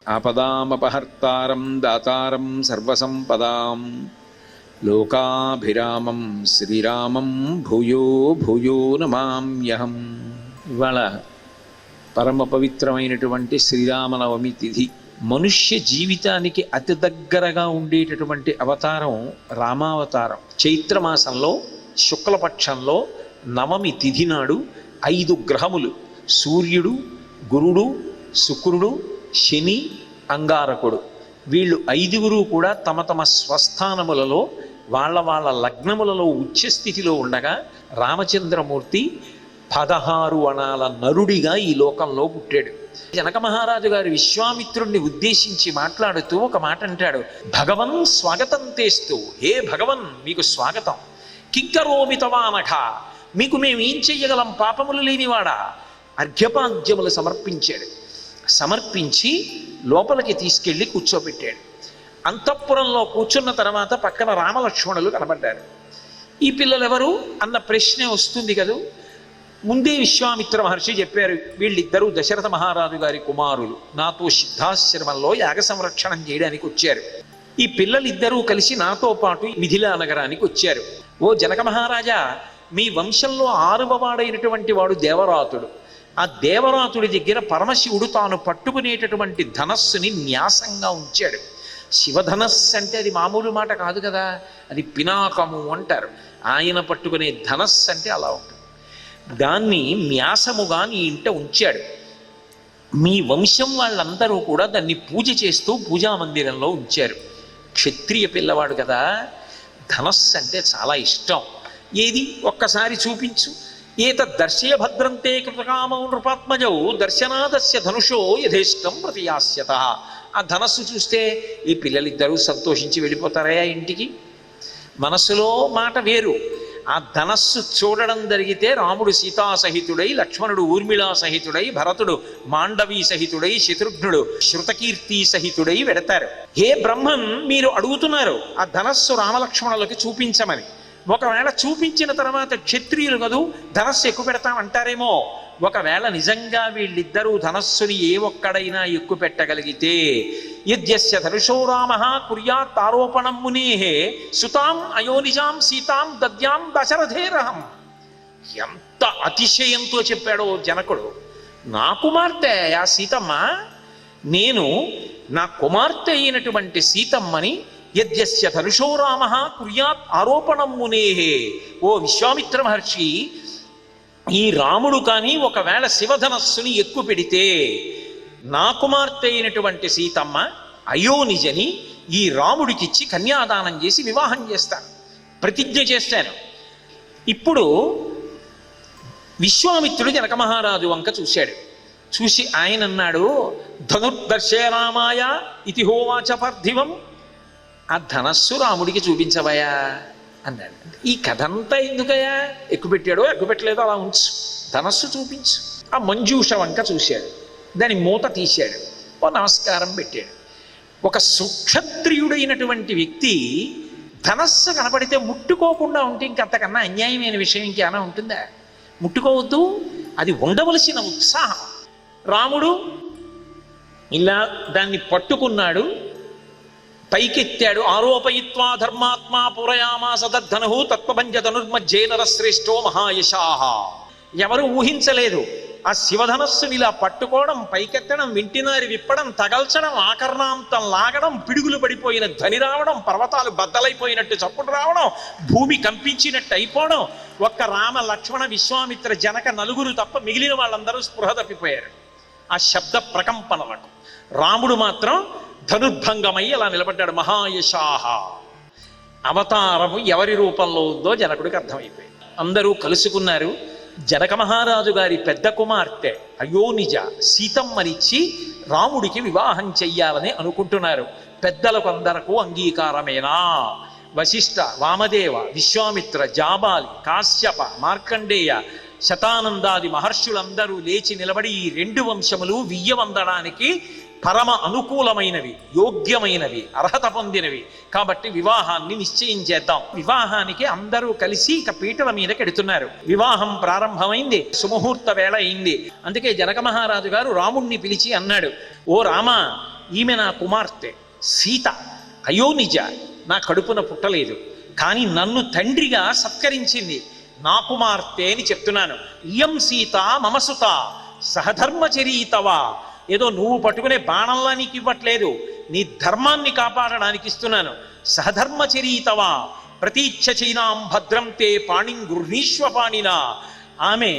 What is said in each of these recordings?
ఆపదామపహర్తారం దాతారం సర్వసంపదాం లోకాభిరామం శ్రీరామం భూయో భూయో నమామ్యహం. ఇవాళ పరమ పవిత్రమైనటువంటి శ్రీరామనవమి తిథి. మనుష్య జీవితానికి అతి దగ్గరగా ఉండేటటువంటి అవతారం రామావతారం. చైత్రమాసంలో శుక్లపక్షంలో నవమి తిథి నాడు 5 గ్రహములు సూర్యుడు, గురుడు, శుక్రుడు, శని, అంగారకుడు వీళ్ళు 5గురు కూడా తమ తమ స్వస్థానములలో వాళ్ళ లగ్నములలో ఉచ్చస్థితిలో ఉండగా రామచంద్రమూర్తి 16 అణాల నరుడిగా ఈ లోకంలో పుట్టాడు. జనక మహారాజు గారు విశ్వామిత్రుణ్ణి ఉద్దేశించి మాట్లాడుతూ ఒక మాట అంటాడు, భగవన్ స్వాగతం తేస్తూ, హే భగవన్ మీకు స్వాగతం. కింకరోమి తవానఘ, మీకు మేమేం చెయ్యగలం పాపములు లేనివాడా. అర్ఘ్యపాద్యములు సమర్పించాడు. సమర్పించి లోపలికి తీసుకెళ్ళి కూర్చోబెట్టాడు. అంతఃపురంలో కూర్చున్న తర్వాత పక్కన రామలక్ష్మణులు కనబడ్డారు. ఈ పిల్లలు ఎవరు అన్న ప్రశ్నే వస్తుంది కదూ. ముందే విశ్వామిత్ర మహర్షి చెప్పారు, వీళ్ళిద్దరూ దశరథ మహారాజు గారి కుమారులు, నాతో సిద్ధాశ్రమంలో యాగ సంరక్షణం చేయడానికి వచ్చారు. ఈ పిల్లలిద్దరూ కలిసి నాతో పాటు మిథిలా నగరానికి వచ్చారు. ఓ జనక మహారాజా, మీ వంశంలో 6వ వాడైనటువంటి వాడు దేవరాతుడు. ఆ దేవరాతుడి దగ్గర పరమశివుడు తాను పట్టుకునేటటువంటి ధనస్సుని న్యాసంగా ఉంచాడు. శివధనస్సు అంటే అది మామూలు మాట కాదు కదా, అది పినాకము అంటారు. ఆయన పట్టుకునే ధనస్సు అంటే అలా ఉంటుంది. దాన్ని న్యాసముగా నీ ఇంట ఉంచాడు. మీ వంశం వాళ్ళందరూ కూడా దాన్ని పూజ చేస్తూ పూజా మందిరంలో ఉంచారు. క్షత్రియ పిల్లవాడు కదా, ధనస్సు అంటే చాలా ఇష్టం. ఏది ఒక్కసారి చూపించు. ఏతద్దర్శయ భద్రంతే కృతకామం నృపాత్మజౌ దర్శనాదస్య ధనుషో యథేష్టం ప్రతియాస్యత. ఆ ధనస్సు చూస్తే ఈ పిల్లలిద్దరూ సంతోషించి వెళ్ళిపోతారయా ఇంటికి. మనసులో మాట వేరు. ఆ ధనస్సు చూడడం జరిగితే రాముడు సీతాసహితుడై, లక్ష్మణుడు ఊర్మిళా సహితుడై, భరతుడు మాండవీ సహితుడై, శత్రుఘ్నుడు శృతకీర్తి సహితుడై వెడతారు. హే బ్రహ్మన్, మీరు అడుగుతున్నారు ఆ ధనస్సు రామలక్ష్మణులకి చూపించమని. ఒకవేళ చూపించిన తర్వాత క్షత్రియులు కదూ ధనస్సు ఎక్కువ పెడతామంటారేమో. ఒకవేళ నిజంగా వీళ్ళిద్దరూ ధనస్సుని ఏ ఒక్కడైనా ఎక్కువ పెట్టగలిగితే, యద్యస్య ధనుషో రామః కుర్యాత్ ఆరోపణం మునేహే సుతాం అయోనిజాం సీతాం దద్యాం దశరథేరహం. ఎంత అతిశయంతో చెప్పాడో జనకుడు. నా కుమార్తె ఆ సీతమ్మ, నేను నా కుమార్తె అయినటువంటి సీతమ్మని యద్యస్య ధనుషో రామః కుర్యాత్ ఆరోపణం మునేహే. ఓ విశ్వామిత్ర మహర్షి, ఈ రాముడు కానీ ఒకవేళ శివధనస్సుని ఎక్కువ పెడితే నా కుమార్తె అయినటువంటి సీతమ్మ అయోనిజని ఈ రాముడికిచ్చి కన్యాదానం చేసి వివాహం చేస్తాను, ప్రతిజ్ఞ చేస్తాను. ఇప్పుడు విశ్వామిత్రుడు జనక మహారాజు వంక చూశాడు. చూసి ఆయన అన్నాడు, ధనుర్దర్శయ రామాయ ఇతి హోవాచ పార్థివం. ఆ ధనస్సు రాముడికి చూపించవయా అన్నాడు. ఈ కథ అంతా ఎందుకయ్యా, ఎక్కువ పెట్టాడో ఎక్కువ పెట్టలేదో అలా ఉంచు, ధనస్సు చూపించు. ఆ మంజూష వంక చూశాడు, దాని మూత తీశాడు, ఓ నమస్కారం పెట్టాడు. ఒక సుక్షత్రియుడైనటువంటి వ్యక్తి ధనస్సు కనపడితే ముట్టుకోకుండా ఉంటే ఇంకంతకన్నా అన్యాయమైన విషయం ఇంకేమైనా ఉంటుందా? ముట్టుకోవద్దు, అది ఉండవలసిన ఉత్సాహం. రాముడు ఇలా దాన్ని పట్టుకున్నాడు, పైకెత్తాడు. ఆరోపయిత్వా ధర్మాత్మా పూరయామాస దద్ధను తత్వభంజ ధనుర్మధ్యే నరశ్రేష్టో మహాయశాహ. ఎవరు ఊహించలేదు. ఆ శివధనస్సుని ఇలా పట్టుకోవడం, పైకెత్తడం, వింటినారి విప్పడం, తగల్చడం, ఆకర్ణాంతం లాగడం, పిడుగులు పడిపోయిన ధ్వని రావడం, పర్వతాలు బద్దలైపోయినట్టు చప్పుడు రావడం, భూమి కంపించినట్టు అయిపోవడం. ఒక్క రామ లక్ష్మణ విశ్వామిత్ర జనక నలుగురు తప్ప మిగిలిన వాళ్ళందరూ స్పృహ తప్పిపోయారు ఆ శబ్ద ప్రకంపనలకు. రాముడు మాత్రం ధనుర్భంగమై అలా నిలబడ్డాడు. మహాయశాహ. అవతారము ఎవరి రూపంలో ఉందో జనకుడికి అర్థమైపోయింది. అందరూ కలుసుకున్నారు. జనక మహారాజు గారి పెద్ద కుమార్తె అయోనిజ సీతమ్మనిచ్చి రాముడికి వివాహం చెయ్యాలని అనుకుంటున్నారు. పెద్దలకు అందరకు అంగీకారమేనా? వశిష్ఠ, వామదేవ, విశ్వామిత్ర, జాబాలి, కాశ్యప, మార్కండేయ, శతానందాది మహర్షులందరూ లేచి నిలబడి ఈ 2 వంశములు వియ్యవందడానికి పరమ అనుకూలమైనవి, యోగ్యమైనవి, అర్హత పొందినవి కాబట్టి వివాహాన్ని నిశ్చయం చేద్దాం. వివాహానికి అందరూ కలిసి ఇక పీటల మీదకి ఎడుతున్నారు. వివాహం ప్రారంభమైంది, సుముహూర్త వేళ అయింది. అందుకే జనక మహారాజు గారు రాముణ్ణి పిలిచి అన్నాడు, ఓ రామ, ఈమె నా కుమార్తె సీత, అయో నిజ, నా కడుపున పుట్టలేదు, కానీ నన్ను తండ్రిగా సత్కరించింది, నా కుమార్తె అని చెప్తున్నాను. ఇయం సీత మమసుత సహధర్మచరీతవా. ఏదో నువ్వు పట్టుకునే బాణంలా నీకు ఇవ్వట్లేదు, నీ ధర్మాన్ని కాపాడడానికి ఇస్తున్నాను. సహధర్మచరీతవా ప్రతీచ్ఛ చైనాం భద్రం తే పాణిం గృహీష్వ పాణినా. ఆమె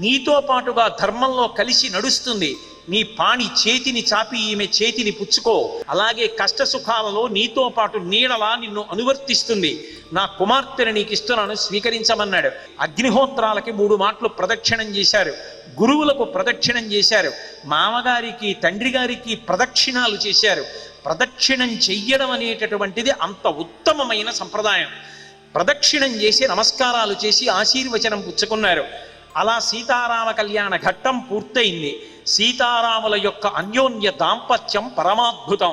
నీతో పాటుగా ధర్మంలో కలిసి నడుస్తుంది. నీ పాణి చేతిని చాపి ఈమె చేతిని పుచ్చుకో. అలాగే కష్ట సుఖాలలో నీతో పాటు నీడలా నిన్ను అనువర్తిస్తుంది. నా కుమార్తెను నీకు ఇస్తున్నాను, స్వీకరించమన్నాడు. అగ్నిహోత్రాలకి 3 మాటలు ప్రదక్షిణం చేశారు, గురువులకు ప్రదక్షిణం చేశారు, మామగారికి తండ్రి గారికి ప్రదక్షిణాలు చేశారు. ప్రదక్షిణం చెయ్యడం అనేటటువంటిది అంత ఉత్తమమైన సంప్రదాయం. ప్రదక్షిణం చేసి నమస్కారాలు చేసి ఆశీర్వచనం పుచ్చుకున్నారు. అలా సీతారామ కళ్యాణ ఘట్టం పూర్తయింది. సీతారాముల యొక్క అన్యోన్య దాంపత్యం పరమాద్భుతం.